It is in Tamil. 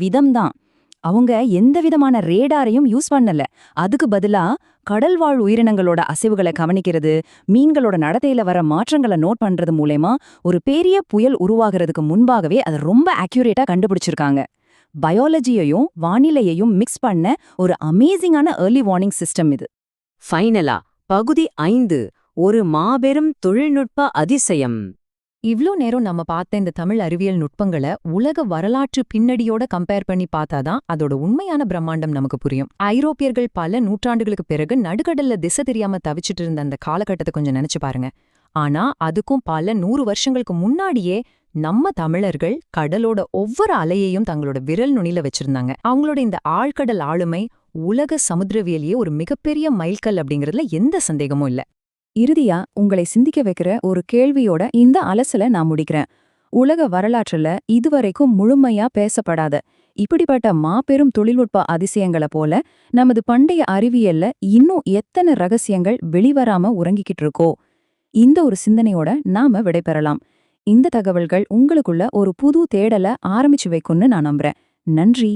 விதம்தான். அவங்க எந்த விதமான ரேடாரையும் யூஸ் பண்ணல. அதுக்கு பதிலா கடல்வாழ் உயிரினங்களோட அசைவுகளை கவனிக்கிறது, மீன்களோட நடத்தையில வர மாற்றங்களை நோட் பண்றது மூலமா ஒரு பெரிய புயல் உருவாகிறதுக்கு முன்பாகவே அதை ரொம்ப அக்யூரேட்டா கண்டுபிடிச்சிருக்காங்க. பயாலஜியையும் வானிலையையும் மிக்ஸ் பண்ண ஒரு அமேசிங்கான ஏர்லி வார்னிங் சிஸ்டம் இது. ஃபைனலா பகுதி 5 ஒரு மாபெரும் தொழில்நுட்ப அதிசயம். இவ்ளோ நேரம் நம்ம பார்த்த இந்த தமிழ் அறிவியல் நுட்பங்களை உலக வரலாற்று பின்னடியோட கம்பேர் பண்ணி பார்த்தாதான் அதோட உண்மையான பிரம்மாண்டம் நமக்கு புரியும். ஐரோப்பியர்கள் பல நூற்றாண்டுகளுக்கு பிறகு நடுக்கடல்ல திசை தெரியாம தவிச்சிட்டு இருந்த அந்த காலகட்டத்தை கொஞ்சம் நினைச்சு பாருங்க. ஆனா அதுக்கும் பல 100 வருஷங்களுக்கு முன்னாடியே நம்ம தமிழர்கள் கடலோட ஒவ்வொரு அலையையும் தங்களோட விரல் நுனியில வச்சிருந்தாங்க. அவங்களோட இந்த ஆழ்கடல் ஆளுமை உலக சமுத்திரவியலையே ஒரு மிகப்பெரிய மைல்கல் அப்படிங்கறதுல எந்த சந்தேகமும் இல்ல. இறுதியா உங்களை சிந்திக்க வைக்கிற ஒரு கேள்வியோட இந்த அலசலை நான் முடிக்கிறேன். உலக வரலாற்றுல இதுவரைக்கும் முழுமையா பேசப்படாத இப்படிப்பட்ட மாபெரும் தொழில்நுட்ப அதிசயங்களை போல நமது பண்டைய அறிவியல்ல இன்னும் எத்தனை ரகசியங்கள் வெளிவராம உறங்கிக்கிட்டு இருக்கோ? இந்த ஒரு சிந்தனையோட நாம விடைபெறலாம். இந்த தகவல்கள் உங்களுக்குள்ள ஒரு புது தேடலை ஆரம்பிச்சு வைக்கும்னு நான் நம்புறேன். நன்றி.